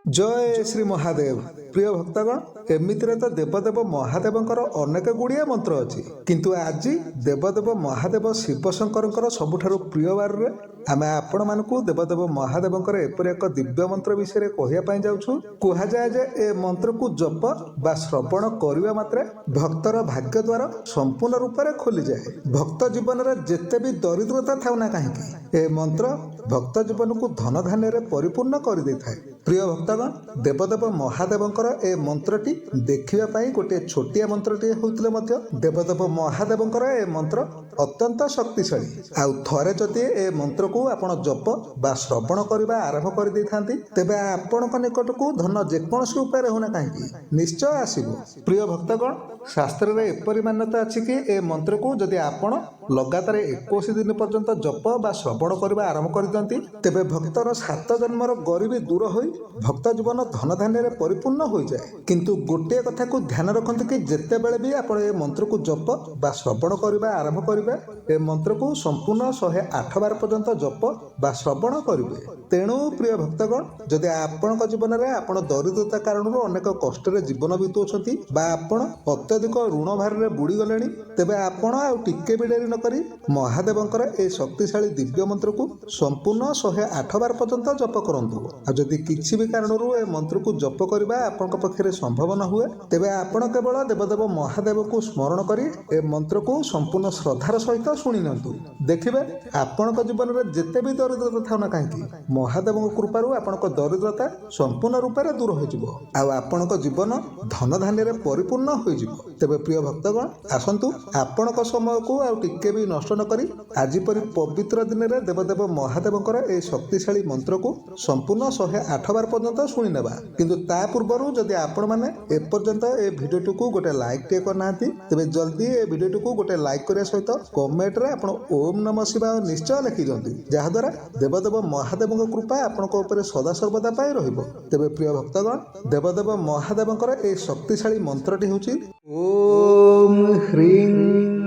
जय श्री महादेव। प्रिय भक्तगण, एमितिरे तो देवदेव महादेवंकर अनेक गुड़िया मंत्र अच्छी, किंतु आज देवदेव महादेव शिवशंकर सबुठारु प्रिय बार रे आमे आपण मानकु देवदेव महादेवंकर एपरि एक दिव्य मंत्र विषय कहवाई जाऊँ। कह जाए जे ए मंत्र को जप बा श्रवण करने मात्रे भक्तर भाग्य द्वार संपूर्ण रूप से खोली जाए। भक्त जीवन में जेते भी दरिद्रता थाउ ना कहीं ए मंत्र भक्त जीवन को धन धान्य परिपूर्ण कर दे थाए। प्रिय भक्तगण, देवदेव महादेवंकर ए मंत्रटी देखिबा गोटे छोटिया मंत्रटी होउतिले मध्य देवदेव महादेवंकर ए मंत्र अत्यंत शक्तिशाली। आउ थरे जदि ए मंत्र को आपण जप बा श्रवण करबा आरंभ कर दै थांती तेबे आपणक निकट को धन जेकोसी उपाय होना कहीं निश्चय आसीबो। प्रिय भक्तगण, शास्त्र रे एपरि मान्यता अछि कि ए मंत्र को जदि आपण लगातार 21 दिन पर्यंत जप बा श्रवण करबा आरंभ कर दियंती तेबे भक्तर 7 जन्मर गरीबी दूर होई भक्त जीवन धन धान्य परिपूर्ण हो जाए। किंतु गोटे कथा को ध्यान रखते कि जिते बेले भी आप ए मंत्र को जप बा श्रवण करबा आरंभ करेंगे ए मंत्र को संपूर्ण 108 बार पर्यंत जप बा श्रवण करेंगे। तेणु प्रिय भक्तगण, जदि आपण जीवन में आप दरिद्रता कारण अनेक कष्ट जीवन बीतुंट बा आपण अत्यधिक ऋण भार में बुड़ी गले तेबे आपण आ टिके भी डेरी नक महादेवंकर ए शक्तिशाली दिव्य मंत्र को संपूर्ण 108 बार पर्यंत जप करंतु। जदि किसी भी कारण ए मंत्र को जप करबा आपन पक्षरे संभव न हुए तेबे आपण केवल देवदेव महादेव को स्मरण करी ए मंत्र को संपूर्ण श्रद्धार सहित शुणी नियंतु। देखिबे आपण जीवन में जेते भी दरिद्रता थाउ ना कहीं महादेव कृपारू आपण दरिद्रता संपूर्ण रूप से दूर हो जिवो आ आपण जीवन धन धान्य परिपूर्ण हो जिवो। तेबे प्रिय भक्तगण, आसंतु आपण समय को आ टिके भी नष्ट न करी आज परि पवित्र दिन में देवदेव महादेवंकर ए शक्तिशाली मंत्र को संपूर्ण 108 बार पर्यंत शुणी नेबा। किंतु ता पूर्व जदि आपण माने एपर्यंत ए भिडियो को गोटे लाइक टे करना तेबे जल्दी ए भिडियो को गोटे लाइक करने सहित कमेंट रे आपण ओम नमः शिवाय निश्चय लिखि दियंतु, जहा द्वारा देवदेव महादेव कृपा आपनक ऊपर सदा सर्वदा पाई रहिबो। तेबे प्रिय भक्तगण, देवदेव महादेवंकर ए शक्तिशाली मंत्रटी होची ओम ह्रीं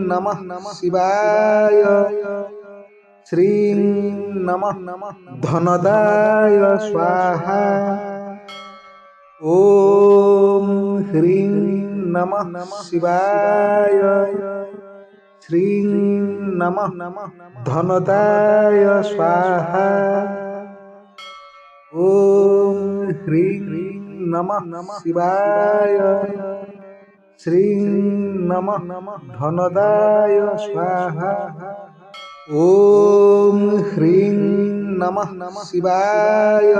नमः शिवाय, श्रीं नमः धनदाय स्वाहा, ओम ह्रीं नमः शिवाय, श्रीं नमः धनदाय स्वाहा, ओम ह्रीं नमः शिवाय, श्रीं नमः धनदाय स्वाहा, ओम ह्रीं नमः शिवाय,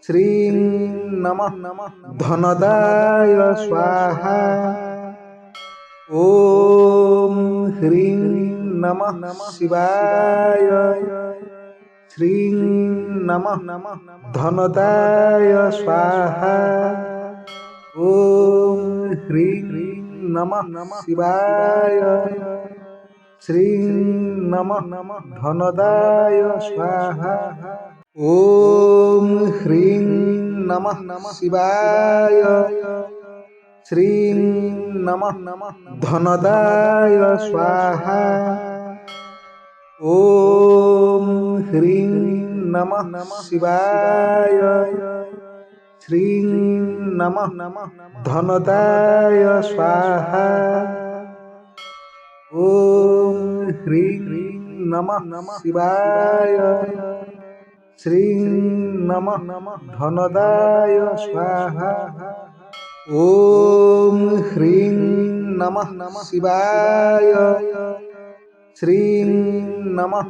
श्रीं नमः धनदाय स्वाहा, ओम ह्रीं नमः शिवाय, श्रीं नमः धनदाय स्वाहा, ओम ह्रीं नमः शिवाय, श्रीं नमः धनदाय स्वाहा, ओम ह्रीं नमः शिवाय, श्रीं नमः धनदाय स्वाहा, ओम ह्रीं नमः शिवाय, श्रीं नमः धनदाय स्वाहा, ओम ह्रीं नमः शिवाय, श्रीं नमः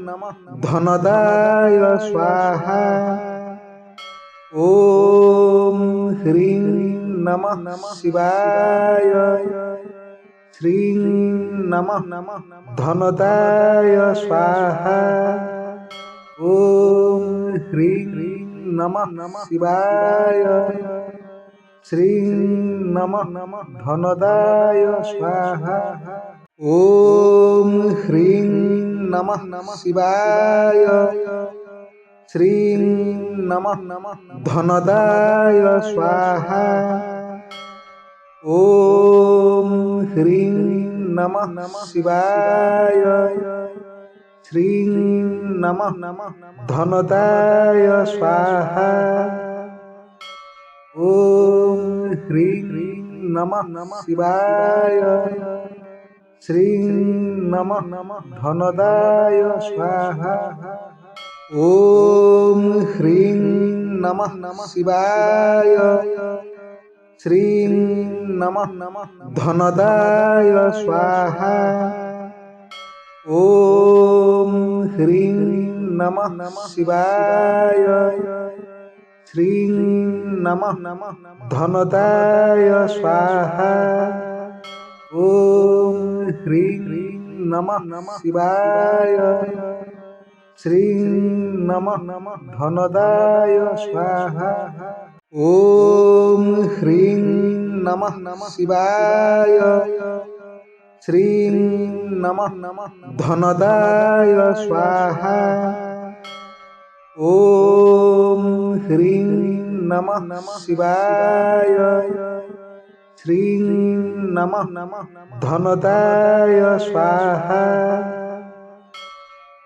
धनदाय स्वाहा, ओम ह्रीं नमः शिवाय, श्रीं नमः धनदाय स्वाहा, ओम ह्रीं नमः शिवाय, श्रीं नमः धनदाय स्वाहा, ओम ह्रीं नमः शिवाय, श्रीं नमः धनदाय स्वाहा, ओम ह्रीं नमः शिवाय, श्रीं नमः धनदाय स्वाहा, ओम ह्रीं नमः शिवाय श्रीं नमः धनदाय स्वाहा ॐ ह्रीं नमः शिवाय। श्रीं नमः धनदाय स्वाहा। ॐ ह्रीं नमः शिवाय। श्रीं नमः धनदाय स्वाहा। ॐ ह्रीं नमः शिवाय। श्रीं नमः धनदाय स्वाहा। ॐ ह्रीं नमः शिवाय। श्रीं नमः धनदाय स्वाहा। ॐ ह्रीं नमः शिवाय। श्रीं नमः धनदाय स्वाहा। ॐ ह्रीं नमः शिवाय। श्रीं नमः धनदाय स्वाहा।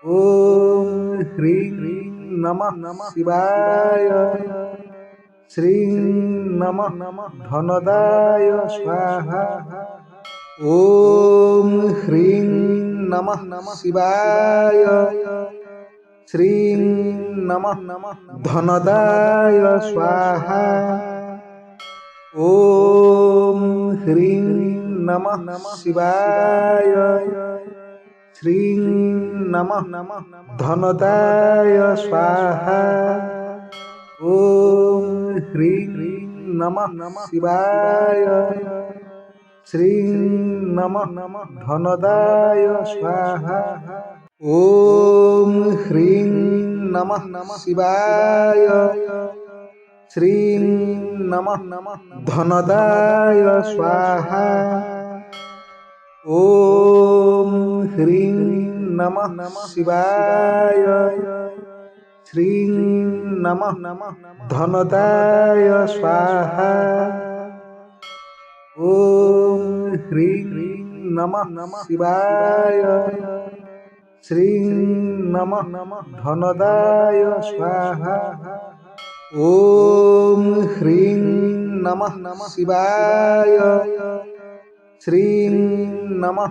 ॐ ह्रीं नमः शिवाय। श्रीं नमः धनदाय स्वाहा। ॐ ह्रीं नमः शिवाय। श्रीं नमः धनदाय स्वाहा। ॐ ह्रीं नमः शिवाय। श्रीं नमः धनदाय स्वाहा। ॐ ह्रीं नमः शिवाय। श्रीं नमः धनदाय स्वाहा। ॐ ह्रीं नमः शिवाय। श्रीं नमः धनदाय स्वाहा। ॐ ह्रीं नमः शिवाय। श्रीं नमः धनदाय स्वाहा। ॐ ह्रीं नमः शिवाय। श्रीं नमः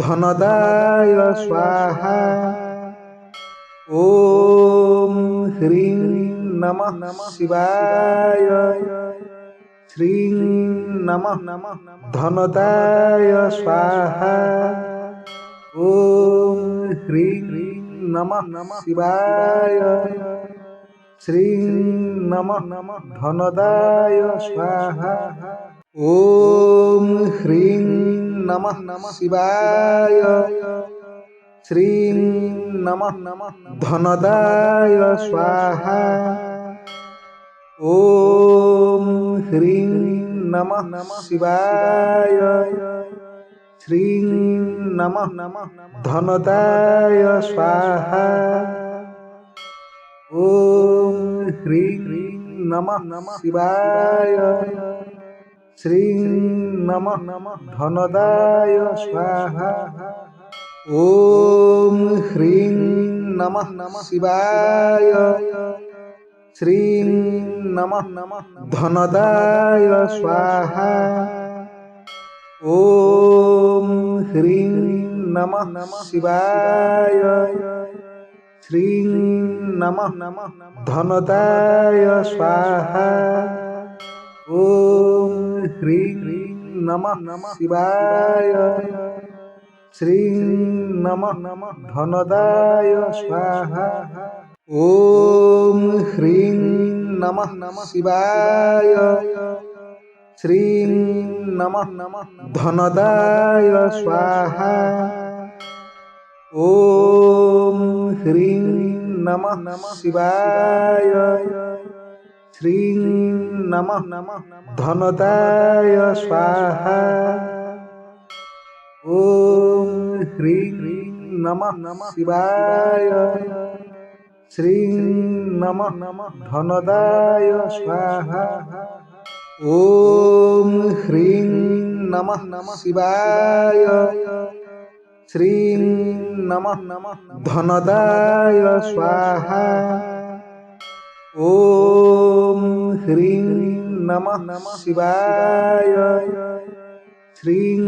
धनदाय स्वाहा। ॐ ह्रीं नमः शिवाय। श्रीं नमः धनदाय स्वाहा। ॐ ह्रीं नमः शिवाय। श्रीं नमः धनदाय स्वाहा। ॐ ह्रीं नमः शिवाय। श्रीं नमः धनदाय स्वाहा। ॐ ह्रीं नमः शिवाय। श्रीं नमः धनदाय स्वाहा। ॐ ह्रीं नमः शिवाय। श्रीं नमः धनदाय स्वाहा। ॐ ह्रीं नमः शिवाय। श्रीं नमः धनदाय स्वाहा। ॐ ह्रीं नमः शिवाय। श्रीं नमः धनदाय स्वाहा। ॐ ह्रीं नमः शिवाय। श्रीं नमः धनदाय स्वाहा। ॐ ह्रीं नमः शिवाय। श्रीं नमः धनदाय स्वाहा। ॐ ह्रीं नमः शिवाय। श्रीं नमः धनदाय स्वाहा। ॐ ह्रीं नमः शिवाय। श्रीं नमः धनदाय स्वाहा। ॐ ह्रीं नमः शिवाय। श्रीं नमः धनदाय स्वाहा। ॐ ह्रीं नमः शिवाय। श्रीं नमः धनदाय स्वाहा। ओम ह्रीं नमः शिवाय। श्रीं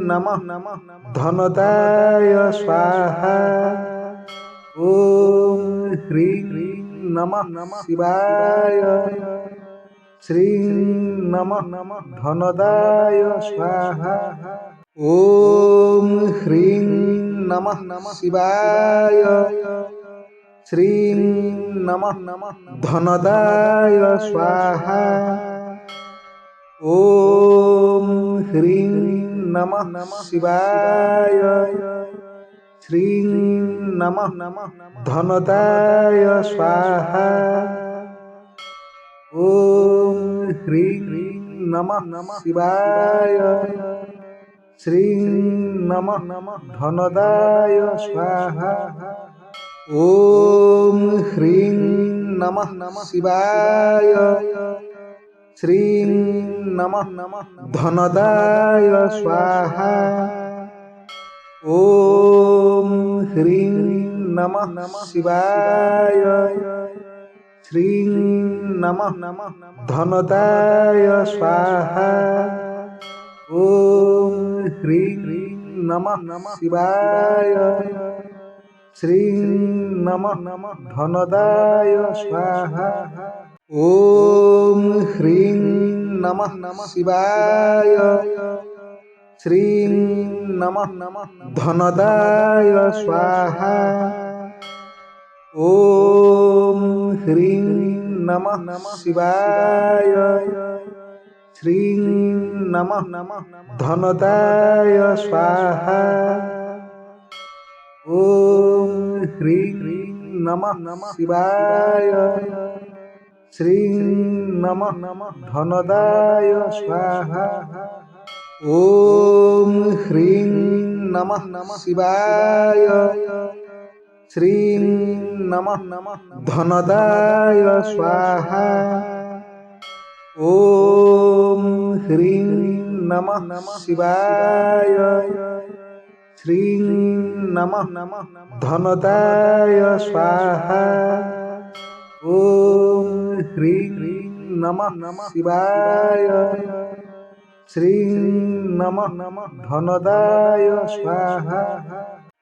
नमः धनदाय स्वाहा। ओम ह्रीं नमः शिवाय। श्रीं नमः धनदाय स्वाहा। ओम ह्रीं नमः शिवाय। श्रीं नमः धनदाय स्वाहा। ओम ह्रीं नमः शिवाय। श्रीं नमः धनदाय स्वाहा। ओम ह्रीं नमः शिवाय। श्रीं नमः धनदाय स्वाहा। ओम ह्रीं नमः शिवाय। श्रीं नमः धनदाय स्वाहा। ओम ह्रीं नमः शिवाय। श्रीं नमः धनदाय स्वाहा। ओम ह्रीं नमः शिवाय। श्रीं नमः धनदाय स्वाहा। ओम ह्रीं नमः शिवाय। श्रीं नमः धनदाय स्वाहा। ओम ह्रीं नमः शिवाय। श्रीं नमः धनदाय स्वाहा। ओम ह्रीं नमः शिवाय। श्रीं नमः धनदाय स्वाहा। ओम ह्रीं नमः शिवाय। श्रीं नमः धनदाय स्वाहा। ओम ह्रीं नमः शिवाय। श्रीं नमः धनदाय स्वाहा।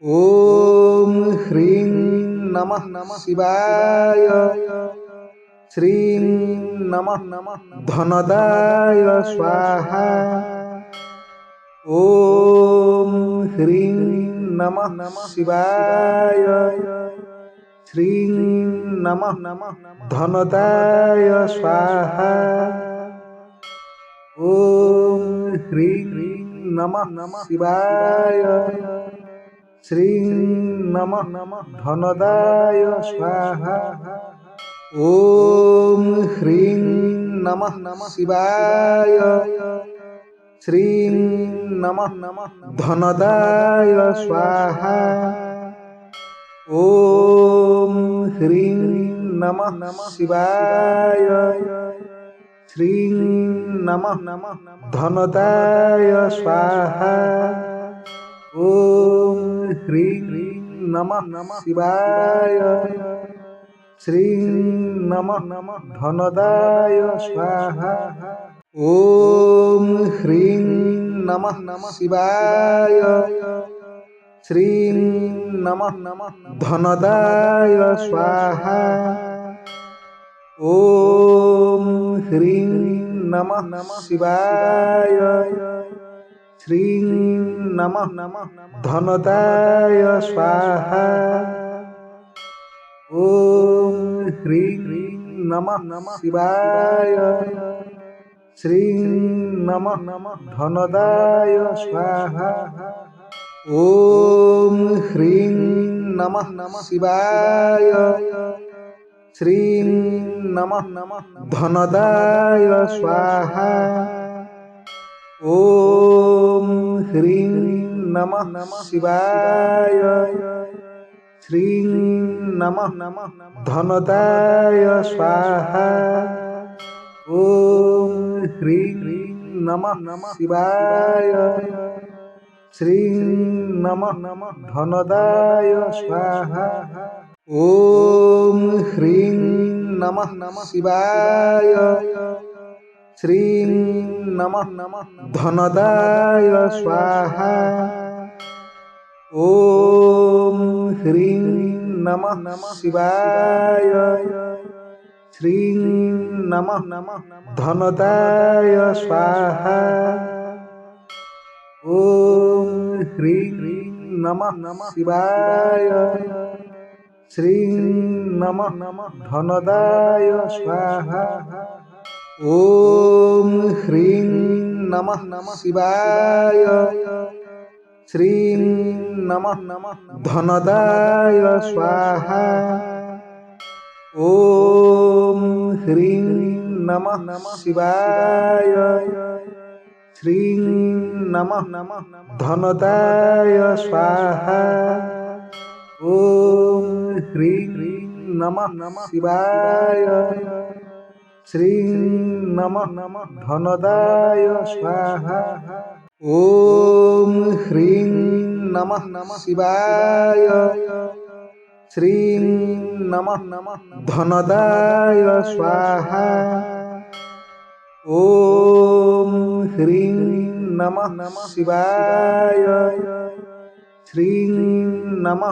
ओम ह्रीं नमः शिवाय। श्रीं नमः धनदाय स्वाहा। ओम ह्रीं नमः शिवाय। श्रीं नमः धनदाय स्वाहा। ओम ह्रीं नमः शिवाय। श्रीं नमः धनदाय स्वाहा। ओम ह्रीं नमः शिवाय। श्रीं नमः धनदाय स्वाहा। ओम ह्रीं नमः शिवाय। श्रीं नमः धनदाय स्वाहा। ओम ह्रीं नमः शिवाय। श्रीं नमः धनदाय स्वाहा। ओम ह्रीं नमः शिवाय। श्रीं नमः धनदाय स्वाहा। ओम ह्रीं नमः शिवाय। श्रीं नमः धनदाय स्वाहा। ओम ह्रीं नमः शिवाय। श्रीं नमः धनदाय स्वाहा। ओम ह्रीं नमः शिवाय। श्रीं नमः धनदाय स्वाहा। ओम ह्रीं नमः शिवाय। श्रीं नमः धनदाय स्वाहा। ओम ह्रीं नमः शिवाय। श्रीं नमः धनदाय स्वाहा। ओम ह्रीं नमः शिवाय। श्रीं नमः धनदाय स्वाहा। ओम ह्रीं नमः शिवाय श्रीं नमः धनदाय स्वाहा ॐ ह्रीं नमः शिवाय श्रीं नमः धनदाय स्वाहा ॐ ह्रीं नमः शिवाय श्रीं नमः धनदाय स्वाहा ॐ ह्रीं नमः शिवाय श्रीं नमः धनदाय स्वाहा ॐ ह्रीं नमः शिवाय श्रीं नमः धनदाय स्वाहा ॐ ह्रीं नमः शिवाय श्रीं नमः धनदाय स्वाहा ॐ ह्रीं नमः शिवाय श्रीं नमः धनदाय स्वाहा ॐ ह्रीं नमः शिवाय श्रीं नमः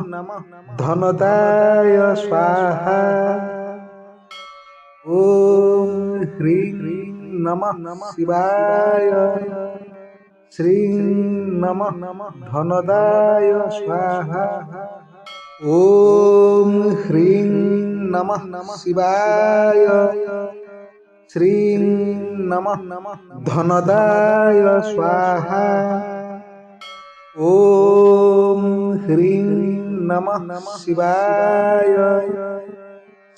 धनदाय स्वाहा ॐ ह्रीं नमः शिवाय श्रीं नमः धनदाय स्वाहा ॐ ह्रीं नमः शिवाय श्रीं नमः धनदाय स्वाहा ॐ ह्रीं नमः शिवाय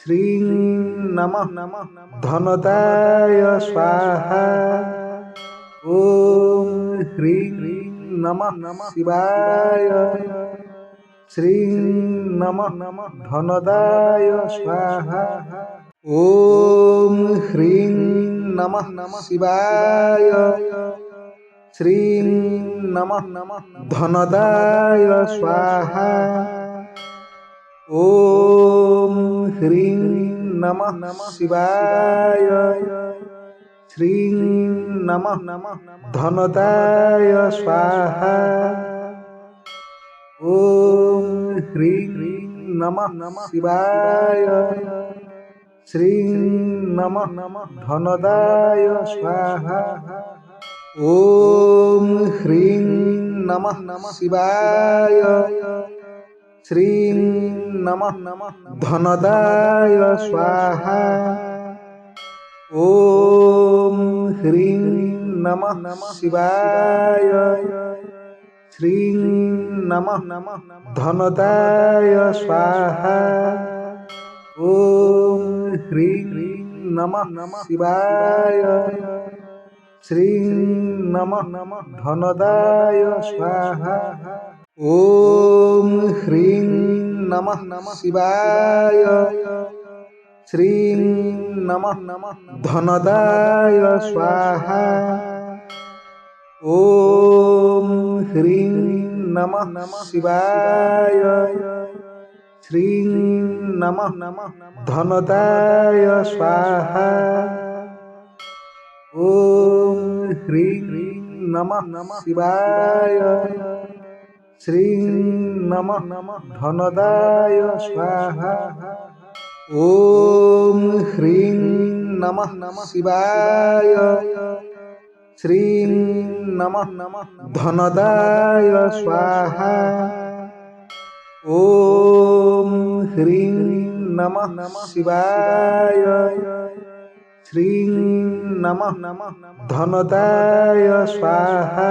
श्रीं नमः धनदाय स्वाहा ॐ ह्रीं नमः शिवाय श्रीं नमः धनदाय स्वाहा ॐ ह्रीं नमः शिवाय श्रीं नमः धनदाय स्वाहा ॐ ह्रीं नमः शिवाय श्रीं नमः धनदाय स्वाहा ॐ ह्रीं नमः शिवाय श्रीं नमः धनदाय स्वाहा ॐ ह्रीं नमः शिवाय श्रीं नमः धनदाय स्वाहा ॐ ह्रीं नमः शिवाय श्रीं नमः धनदाय स्वाहा ॐ ह्रीं नमः शिवाय श्रीं नमः धनदाय स्वाहा ॐ ह्रीं नमः शिवाय श्रीं नमः धनदाय स्वाहा ॐ ह्रीं नमः शिवाय श्रीं नमः धनदाय स्वाहा ॐ ह्रीं नमः शिवाय श्रीं नमः धनदाय स्वाहा ॐ ह्रीं नमः शिवाय श्रीं नमः धनदाय स्वाहा ॐ ह्रीं नमः शिवाय श्रीं नमः धनदाय स्वाहा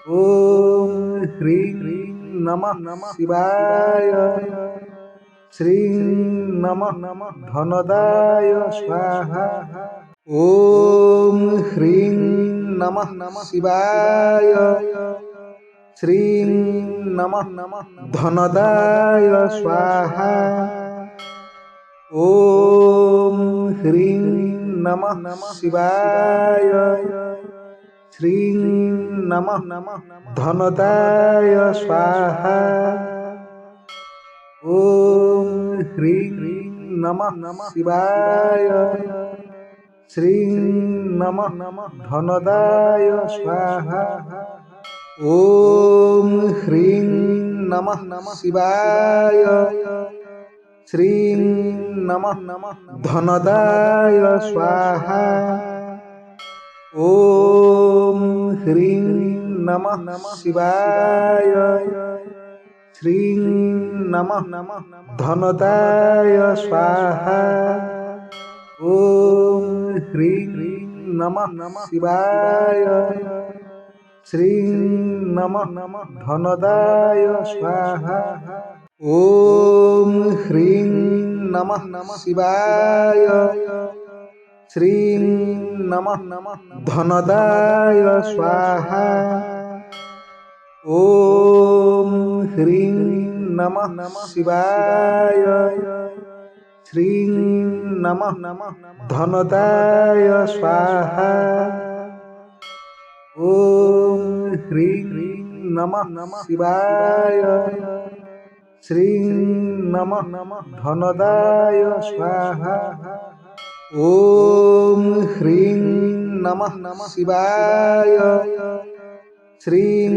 ॐ ह्रीं नमः शिवाय श्रीं नमः धनदाय स्वाहा ॐ ह्रीं नमः शिवाय श्रीं नमः धनदाय स्वाहा ॐ ह्रीं नमः शिवाय श्रीं नमः धनदाय स्वाहा ॐ ह्रीं नमः शिवाय श्रीं नमः धनदाय स्वाहा ॐ ह्रीं नमः शिवाय श्रीं नमः धनदाय स्वाहा ॐ ह्रीं नमः शिवाय श्रीं नमः धनदाय स्वाहा ॐ ह्रीं नमः शिवाय श्रीं नमः धनदाय स्वाहा ॐ ह्रीं नमः शिवाय श्रीं नमः धनदाय स्वाहा ॐ ह्रीं नमः शिवाय श्रीं नमः धनदाय स्वाहा ॐ ह्रीं नमः शिवाय श्रीं नमः धनदाय स्वाहा ॐ ह्रीं नमः शिवाय श्रीं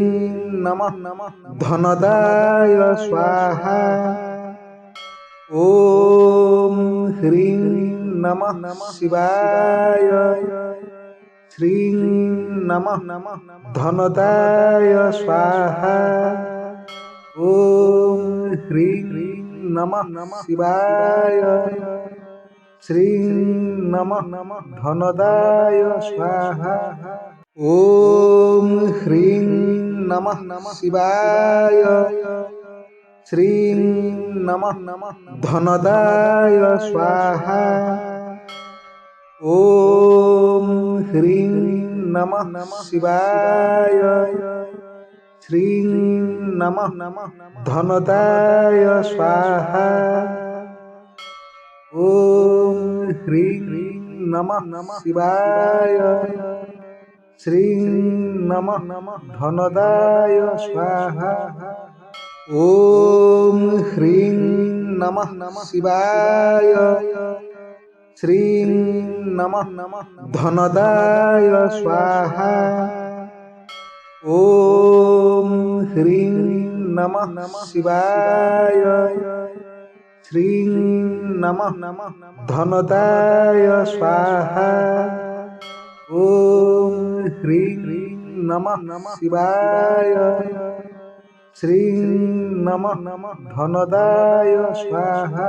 नमः धनदाय स्वाहा ॐ ह्रीं नमः शिवाय श्रीं नमः धनदाय स्वाहा ॐ ह्रीं नमः शिवाय श्रीं नमः धनदाय स्वाहा ॐ ह्रीं नमः शिवाय श्रीं नमः धनदाय स्वाहा ॐ ह्रीं नमः शिवाय श्रीं नमः धनदाय स्वाहा ॐ ह्रीं नमः शिवाय श्रीं नमः धनदाय स्वाहा ॐ ह्रीं नमः शिवाय श्रीं नमः धनदाय स्वाहा ॐ ह्रीं नमः शिवाय श्रीं नमः धनदाय स्वाहा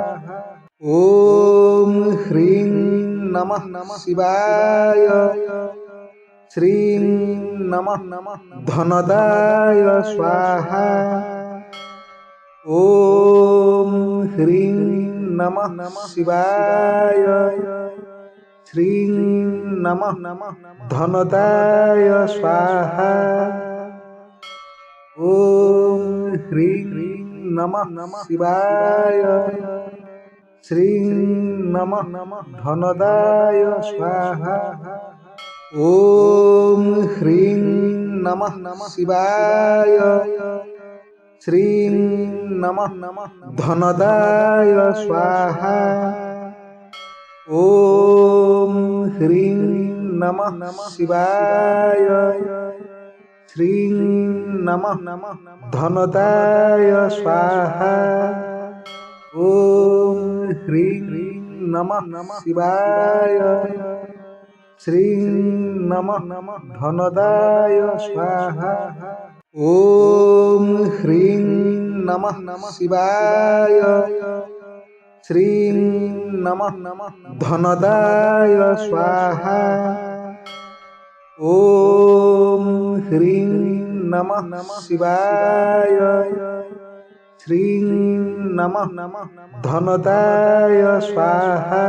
ॐ ह्रीं नमः शिवाय श्रीं नमः धनदाय स्वाहा ॐ ह्रीं नमः शिवाय श्रीं नमः धनदाय स्वाहा ॐ ह्रीं नमः शिवाय श्रीं नमः धनदाय स्वाहा ॐ ह्रीं नमः शिवाय श्रीं नमः धनदाय स्वाहा ॐ ह्रीं नमः शिवाय श्रीं नमः धनदाय स्वाहा ॐ ह्रीं नमः शिवाय श्रीं नमः धनदाय स्वाहा ॐ ह्रीं नमः शिवाय श्रीं नमः धनदाय स्वाहा ॐ ह्रीं नमः शिवाय श्रीं नमः धनदाय स्वाहा ॐ ह्रीं नमः शिवाय श्रीं नमः धनदाय स्वाहा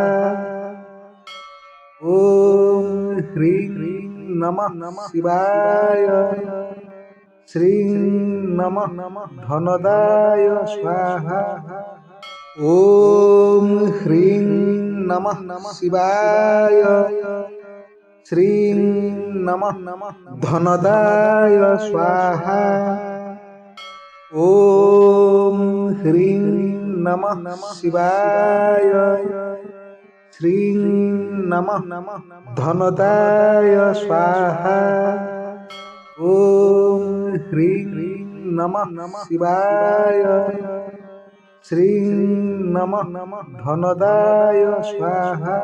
ॐ ह्रीं नमः शिवाय श्रीं नमः धनदाय स्वाहा ॐ ह्रीं नमः शिवाय श्रीं नमः धनदाय स्वाहा ॐ ह्रीं नमः शिवाय श्रीं नमः धनदाय स्वाहा ॐ ह्रीं नमः शिवाय श्रीं नमः धनदाय स्वाहा।